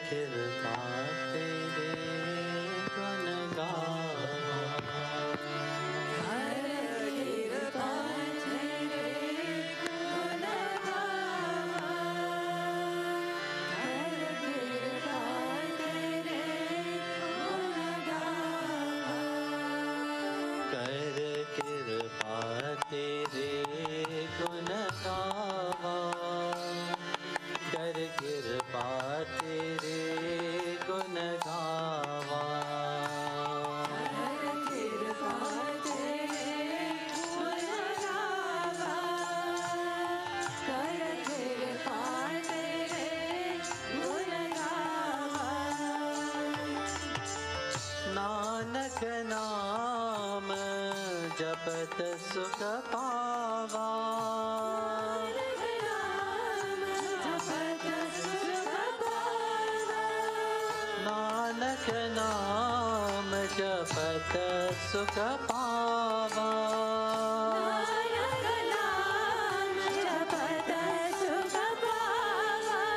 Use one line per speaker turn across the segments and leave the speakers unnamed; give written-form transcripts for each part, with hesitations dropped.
कृपा तेरे गुण गावा।
कर कृपा तेरे गुण गावा। कर कृपा तेरे गुण गावा।
कर कृपा तेरे गुण गावा। कर कृपा तेरे गुण गावा।
कर कृपा तेरे गुण गावा। कर कृपा तेरे गुण गावा।
नानक नाम जपत सुख पावा। नानक नाम जपत सुख पावा।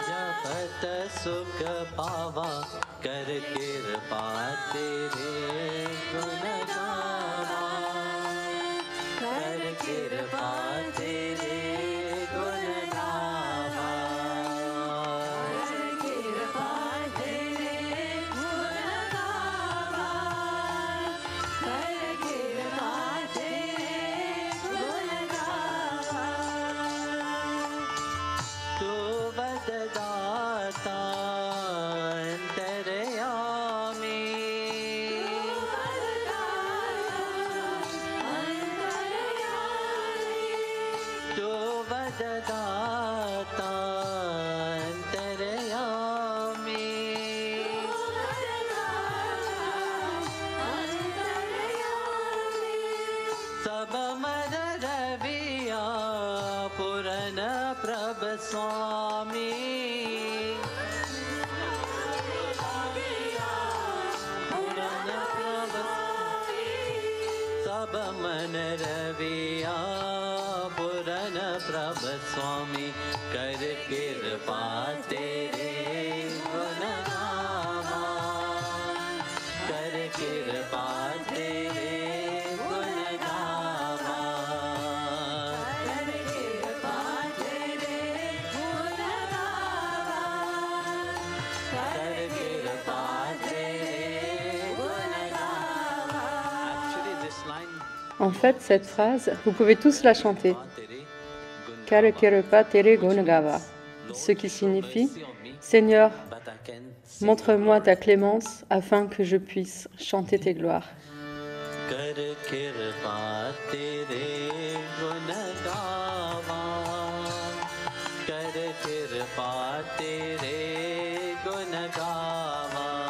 जपत सुख पावा। कर कृपा तेरे गुण गावा। कर कृपा तेरे गुण गावा। तू वरदाता अंतर्यामी। तू वरदाता अंतर्यामी। सब मर रविया पुरन प्रभ स्वामी। पुरन प्रभ सब मन रविया पुरन प्रभ स्वामी। कर कृपा तेरे गुण गावा। कर कृपा तेरे गुण गावा। कर कृपा तेरे गुण गावा। Actually, this line,
En fait, cette phrase, vous pouvez tous la chanter.
तेरे गुण
Kar Kirupa Tere Gunagava. Ce qui signifie Seigneur,
but I can sing.
montre-moi ta clémence afin que je puisse chanter tes gloires.
कर कृपा तेरे गुण गावा। कर कृपा तेरे गुण गावा।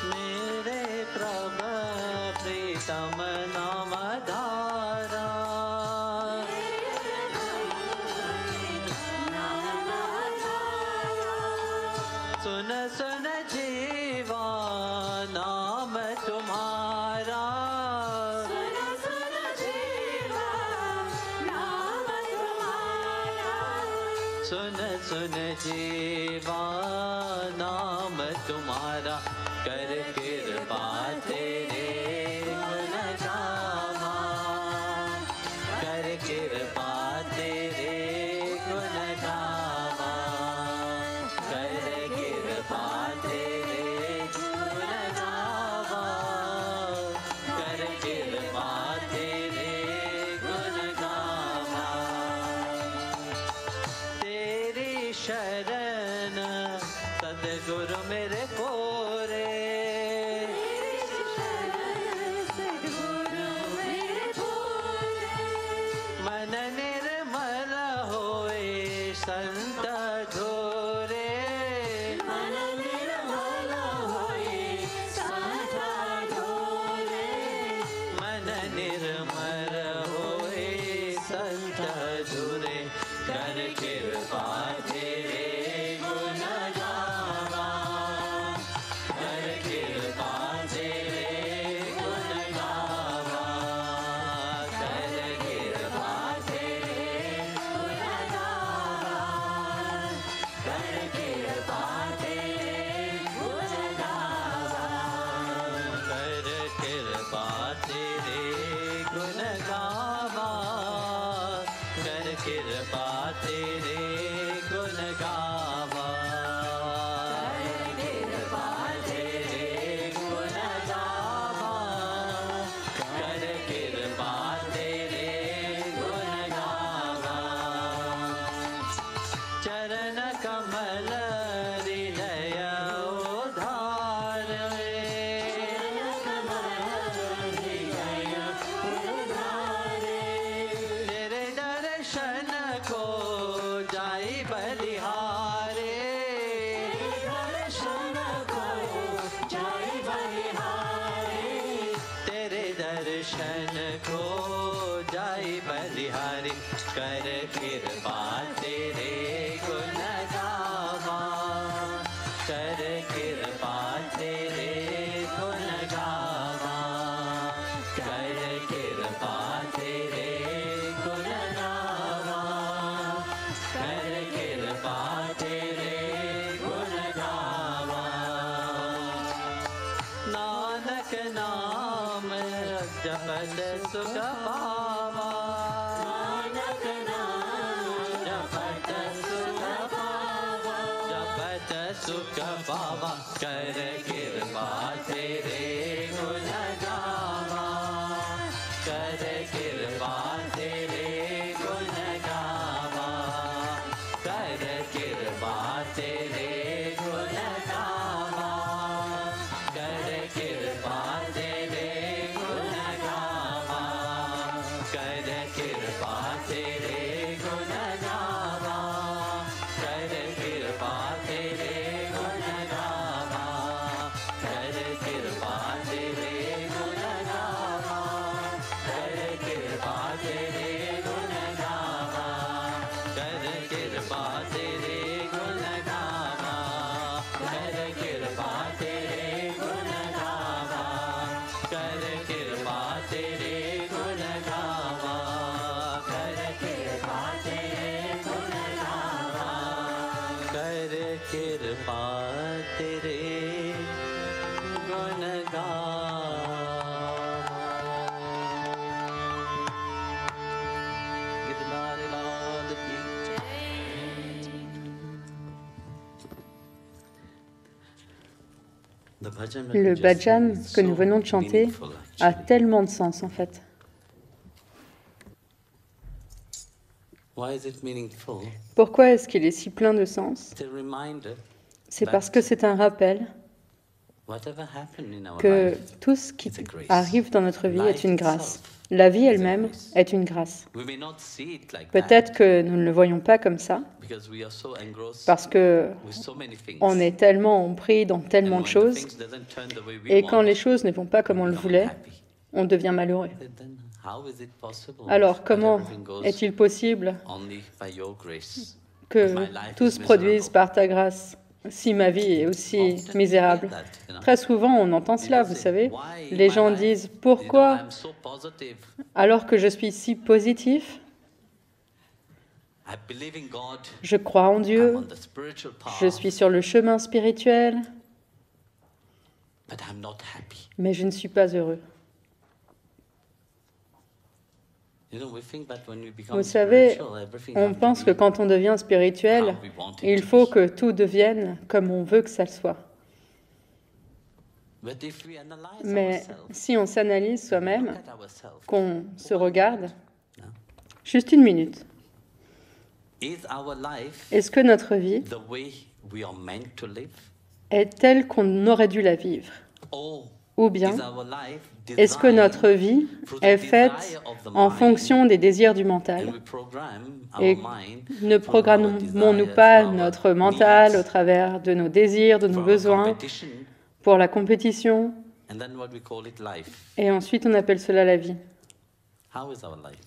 मेरे प्रभु प्रीतम नाम धारा। सुन सुन जीवा नाम तुम्हारा। सुन सुन जीवा नाम तुम्हारा। कर कृपा तेरे गुण गावा। कर कृपा तेरे गुण गावा। कर कृपा तेरे गुण गावा। कर कृपा तेरे गुण गावा। तेरी शरण सदगुरु मेरे कोरे। मन निर्मल होए संत धोरे। मन निर्मल होए संत धोरे। कर कृपा तेरे गुण गावा। कृपा तेरे गुण गावा
कृपा
तेरे गुण गावा कर कृपा तेरे गुण गावा चरण कमल हृदय उधार तेरे दर्शन को जाई बलिहारे तेरे दर्शन को जाई बलिहारी कर कृपा तेरे गुण गावा कर कृपा तेरे गुण गावा कर कृपा तेरे गुण गावा कर कृपा तेरे गुण गावा नानक नाम जपत सुख पावा नानक नाम जपत सुख पावा जपत सुख पावा कर कृपा तेरे गुण गावा कर कृपा तेरे गुण गावा कर कृपा तेरे गुण गावा कर कृपा तेरे गुण गावा कर कृपा तेरे गुण गावा कर कृपा तेरे गुण गावा कर कृपा तेरे गुण गावा कर कृपा तेरे गुण गावा कर कृपा तेरे गुण गावा कर कृपा तेरे गुण गावा कर कृपा तेरे गुण गावा कर कृपा तेरे गुण गावा कर कृपा तेरे गुण गावा गिरनार लाल की
Le bhajan que nous venons de chanter a tellement de sens en fait.
Why is it meaningful?
Pourquoi est-ce qu'il est si plein de sens?
It's a reminder
C'est parce que c'est un rappel
whatever happened in our
que
life,
tout ce qui
it's a grace.
arrive dans notre vie est une grâce. La vie elle-même est une grâce.
We may not see it like
Peut-être
that
que nous ne le voyons pas comme ça,
because we are so engrossed
parce que
with so many things.
on est tellement pris dans
And
tellement
when
de
the
choses,
things doesn't turn the way we
et quand
want,
les choses ne vont pas comme on le
we become
voulait,
happy.
on devient malheureux.
Then how is it possible
Alors
that
comment
everything goes
est-il possible
only by your grace?
que
But my life
tout
is
se produise
miserable.
par ta grâce si ma vie est aussi
Often we hear
misérable?
that, you know.
Très souvent, on entend cela, vous
People say,
savez.
"Why
Les
my
gens
life?
disent,
You know,
pourquoi,
I'm so positive.
alors que je suis si positif,
I believe in God.
je crois en
I'm
Dieu,
on the spiritual path,
je suis sur le chemin spirituel,
but I'm not happy.
mais je ne suis pas heureux.
You know, we think that when we become
Vous savez,
spiritual, everything
on
has to
pense que
be
quand on devient spirituel,
how we want it
il
to
faut
be.
que tout devienne comme on veut que ça le soit.
But if we analyze
Mais
ourselves,
si on s'analyse
look
soi-même,
at ourselves,
qu'on se regarde,
no?
juste une minute,
Is our life
est-ce que notre vie
the way we are meant to live?
est telle qu'on aurait dû la vivre?
Or
Ou bien,
is our life
est-ce que notre vie est faite en fonction des désirs du mental?
and we program our
Et
mind
ne
for our
programmons-nous
desires,
pas
for our
notre mental
needs,
au travers de nos désirs, de nos
for our
besoins,
competition,
pour la compétition,
and then what we call it life?
et ensuite on appelle cela la vie?
How is our life?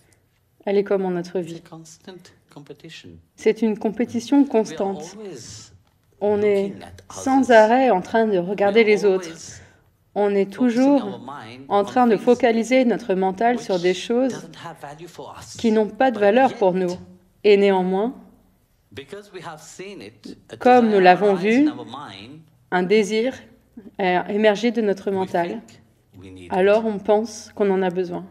Elle est comment notre
It's
vie?
a constant competition.
C'est une compétition
We are
constante.
always
On est
looking at
sans
others.
arrêt en train de regarder
We are
les autres.
always
On est
focusing
toujours
our mind
en
on
train de
things
focaliser notre mental sur des
which
choses
doesn't have value for us.
qui n'ont pas de
But
valeur
yet,
pour nous. Et néanmoins,
because we have seen it, a
comme nous
desire
l'avons
arises
vu,
in our mind,
un désir a émergé de notre
we
mental.
think we need
Alors
it.
on pense qu'on en a besoin.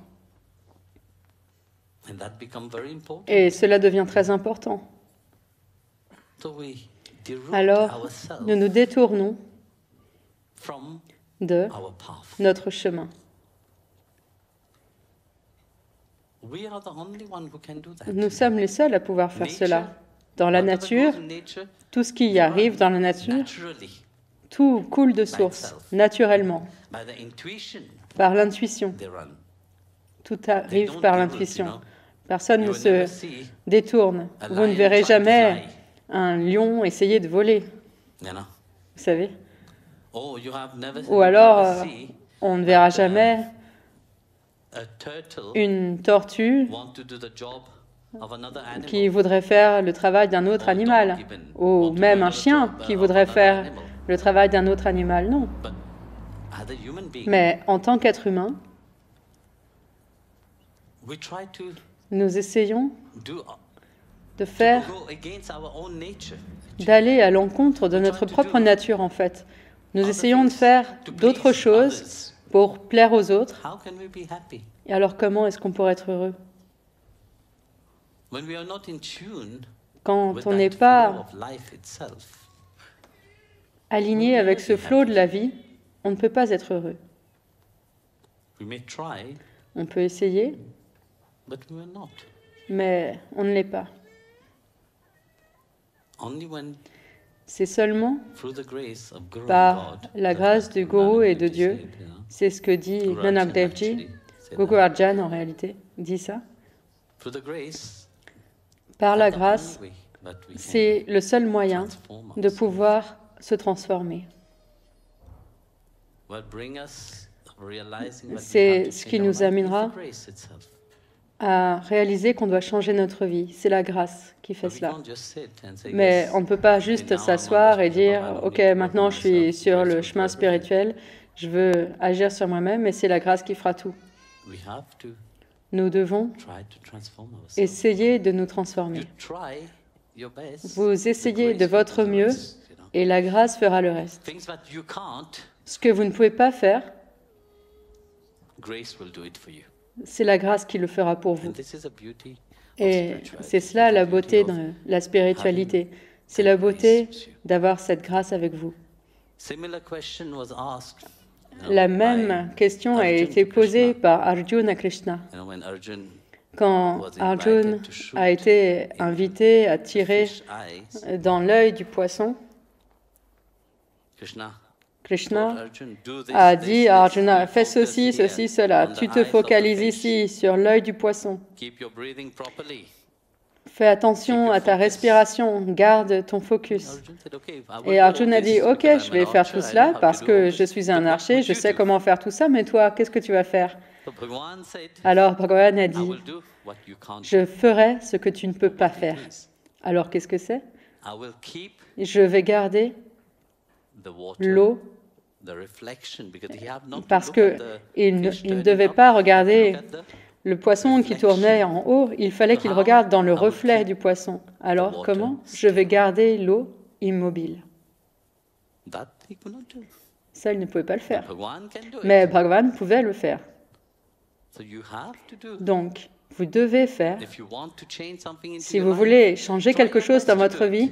And that becomes very important.
Et cela devient très important.
So we deroot
Alors,
ourselves
nous nous détournons
from
de
our path.
notre chemin.
We are the only one who can do that.
Nous sommes les seuls à pouvoir faire
Nature,
cela. Dans la
whatever
nature,
goes in nature,
tout ce qui arrive dans la nature,
naturally,
tout coule de source, naturellement,
by the intuition,
par l'intuition.
they run.
Tout
They
arrive
don't
par
deroot,
l'intuition. Personne
You
ne
will
se
never see
détourne.
a
Vous ne
lion
verrez
try to
jamais
fly,
un lion essayer de voler,
you know.
vous savez.
Oh, you have never,
Ou
you
alors,
never see
on ne verra jamais
a turtle
une tortue
want to do the job of another animal.
qui voudrait faire le travail d'un autre animal, ou même un chien qui voudrait faire le travail d'un autre animal. Non.
But as a human being,
Mais en tant qu'être humain,
we try to
nous essayons
do
de faire,
go against our own nature.
d'aller à l'encontre de notre propre nature en fait. Nous essayons de faire d'autres choses pour plaire aux autres.
How can we be happy
Et alors comment est-ce qu'on pourrait être heureux
when we are not in tune
quand
with
on n'est
that flow
pas
of life itself?
aligné avec ce flot de la vie? On ne peut pas être heureux.
We may try,
On peut essayer,
but we are not.
mais on ne l'est pas.
Only when,
C'est seulement
through the grace of Guru
par
and God,
la
that's
grâce
what
du
Guru
Guru et
Nanak
de
Dev Ji
Dieu.
said, you know.
C'est ce que dit
Guru
Nanak
Arjan
Dev Ji.
actually said
Guru
that.
Arjan en réalité dit ça.
Through the grace,
Par la
that's the
grâce,
only way that we can
c'est le seul moyen
transform
de
ourselves.
pouvoir se transformer.
What bring us realizing that we
C'est
have to
ce
change
qui
our
nous
life is
amènera
the grace itself.
à réaliser qu'on doit changer notre vie. C'est la grâce qui fait
But we
cela.
can't just sit and say,
Mais
yes,
on ne peut pas
okay,
juste
now I'm on
s'asseoir
the
et dire
spiritual path, I
« Ok,
don't need to work
maintenant
on
je suis
myself,
sur
grace
le
will
chemin
do everything."
spirituel, je veux agir sur moi-même et c'est la grâce qui fera tout.
We have to
Nous devons
try to transform ourselves.
essayer de nous transformer.
You try your best.
Vous
the
essayez
grace
de
will
votre
do the
mieux
rest, you know.
et la grâce fera le reste.
Things that you can't,
Ce que vous ne pouvez pas faire,
grace will do it for you.
c'est la grâce qui le fera pour vous.
And this is a beauty of
Et
spirituality.
c'est cela la
It's the beauty
beauté
of
de la spiritualité. C'est la beauté d'avoir cette grâce avec vous.
Similar question was asked.
La même question a été posée par Arjuna à Krishna.
You know, when Arjun
Quand Arjuna a été invité à tirer
fish eyes,
dans l'œil du poisson,
Krishna
Krishna
told Arjun, do this,
a
this,
dit
this,
à Arjuna,
you
fais
focus
ceci,
here
ceci, cela.
on the
Tu te
eyes of the
focalises
fish.
ici sur l'œil du poisson.
Keep your breathing properly.
Fais attention à ta respiration, garde ton focus.
Arjun said, okay, I will
Et
do
Arjun a
all
dit,
this
ok,
because
je
I'm
vais
an
faire
archer,
tout
I know
cela
how to
parce
do
que
all
je
this.
suis un
But what
archer,
would
je
you
sais
do?
comment faire tout ça, mais toi, qu'est-ce que tu vas faire?
So Bhagavan said,
Alors Bhagavan a
I
dit,
will do what you can't do.
je ferai ce que tu ne peux pas faire.
Please.
Alors qu'est-ce que c'est?
I will keep
Je vais garder
the water,
l'eau
the reflection, because he had not to
parce
look
que
at the
il ne
fish
il ne
turning
devait
up,
pas
but
regarder
look at the
le poisson qui tournait en haut, il fallait qu'il regarde dans le reflet du poisson. Alors comment je vais garder l'eau immobile?
that he could not do.
Ça, il ne pouvait pas le faire.
Bhagavan can do
Mais
it.
Bhagavan pouvait le faire.
So you have to do.
Donc, vous devez faire,
If you want to change something into
si
your
vous
life,
voulez changer
try
quelque
your
chose
best
dans
to
votre
do it.
vie,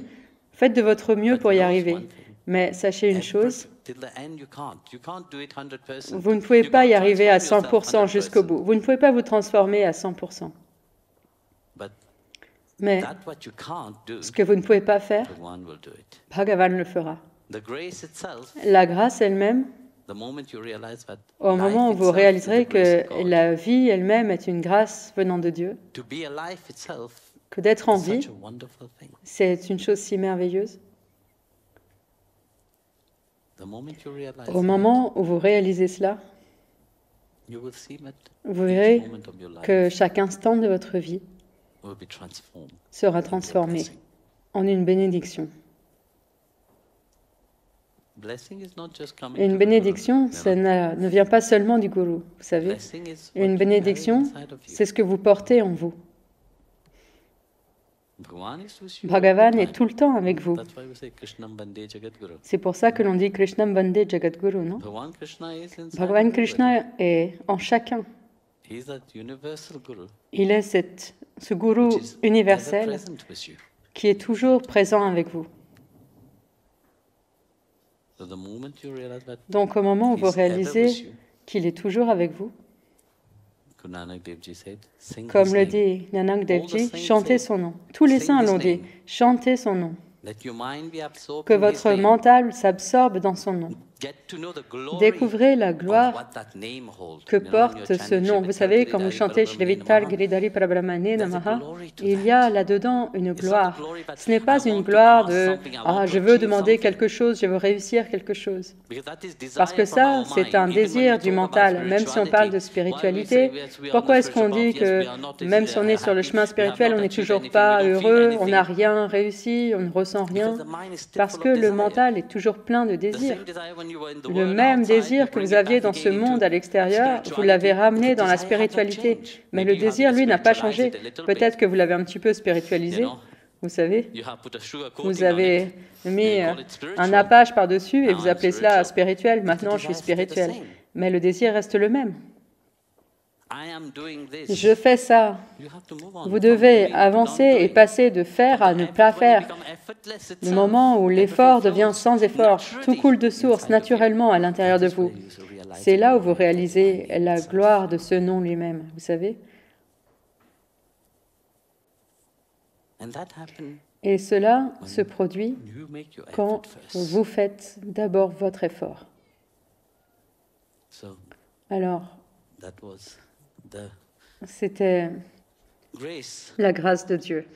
faites de votre mieux
But
pour y
knows
arriver.
one thing.
Mais sachez une
And
chose,
till the end you can't. You can't do it 100%.
vous ne pouvez
You
pas
can't
y arriver à
transform yourself
100% jusqu'au
100%.
bout. Vous ne pouvez pas vous transformer à 100%.
But
Mais
that what you can't do,
ce que vous ne pouvez pas faire,
Bhagavan will do it.
Bhagavan le fera.
The grace itself,
La grâce elle-même,
the moment you realize that
au moment où
life
vous
itself is
réaliserez
the grace
que
of God,
la vie elle-même est une grâce venant de Dieu,
to be alive itself
que d'être en
is
vie,
such a wonderful thing.
c'est une chose si merveilleuse.
The moment you realize
Au moment où vous réalisez cela,
you will see that
vous
each
verrez
moment of your life
que chaque instant de votre vie
will be transformed
sera
into a
transformé
blessing.
en une bénédiction.
Blessing is not just coming
Et
to
une
the Guru,
bénédiction,
you
ça
know.
ne vient pas seulement du gourou, vous savez.
Blessing is what
Une
you carry
bénédiction,
inside of you.
c'est ce que vous portez en vous.
Bhagavan is with you all
Bhagavan
the
est
time.
tout le temps avec vous.
That's why we say Krishnam Bande Jagadguru.
C'est pour ça que l'on dit Krishnam Bande Jagadguru, non?
Bhagavan Krishna is inside
Bhagavan
everybody.
Krishna est en chacun.
He's that universal guru
Il est ce gourou
which is ever
universel
present with you.
qui est toujours présent avec vous.
So the moment you realize that
Donc au moment où vous
he's ever
réalisez
with you,
qu'il est toujours avec vous,
Guru Nanak Dev Ji said, sing
comme
his
le
name.
dit Nanak Dev Ji,
All the saints
chantez
say,
son nom. Tous les
sing
saints
his
l'ont dit,
name.
chantez son nom.
Let your mind be absorbed
Que
in his
votre
name.
mental s'absorbe dans son nom.
Get to know the glory
Découvrez la
of
gloire
what that name holds.
que
You know, when you're
porte ce
chanting
nom. Vous savez, quand vous
Shri
chantez
Vital
Shri
Giridhari
Vital
Namaha,
Giridhari Prabharamane
there's a
Namaha,
glory to
il y
that.
a là-dedans une
It's not
gloire.
a glory that
Ce n'est pas
I
une
want to
gloire
ask
de
something, I
« Ah,
want
je
to
veux
achieve
demander
something.
quelque chose, je veux réussir quelque chose ».
Because that is desire
Parce que
from
ça,
our
c'est
mind.
un
Even when
désir
we
du
talk about
mental. Même si on parle de
spirituality,
spiritualité,
why we say, yes, we are on
pourquoi
the
est-ce qu'on
spiritual
dit
path, yes,
que
we are not
même si on est sur le
happy,
chemin
we have
spirituel,
not
on n'est
achieved
toujours
anything,
pas
we don't feel
heureux, on n'a
anything?
rien réussi, on ne ressent rien?
Because the mind is still
Parce
full
que
of
le
desire.
mental est toujours plein de
The
désirs.
same desire when you were in the
Le
world
même
outside, you
désir que
bring
vous
it
aviez
back
dans ce
again
monde
into
à l'extérieur, vous l'avez
spirituality.
ramené
The
dans la
desire has not
spiritualité.
changed.
Mais
Maybe
le
you have
désir, lui, n'a pas
spiritualized
changé.
it a little
Peut-être
bit.
que vous l'avez un petit peu
You
spiritualisé,
know,
vous savez.
you have put a sugar
Vous
coating on
avez
it.
mis
You call it
un
spiritual.
nappage par-dessus et
Now
vous
I'm
appelez cela
spiritual.
spirituel.
But the
Maintenant, je suis
desire stayed the
spirituel.
same.
Mais le désir reste le même.
I am doing this.
Je fais ça.
You have to move on
Vous
from
devez
doing to
avancer
not
et
doing.
passer de faire à
From the
ne
effort,
pas
when it
faire.
become effortless
Le
itself,
moment où l'effort
everything
devient
flows
sans effort, tout
naturally
coule de source,
inside of you.
naturellement à l'intérieur de
That is
vous.
where you realize
C'est
the
là où vous
glory of that
réalisez
divine
la
itself.
gloire de ce nom lui-même, vous savez.
And that happens
Et cela se produit
when you make your
quand
effort first.
vous faites d'abord votre effort.
So
Alors,
that was the
c'était
grace
la grâce de Dieu.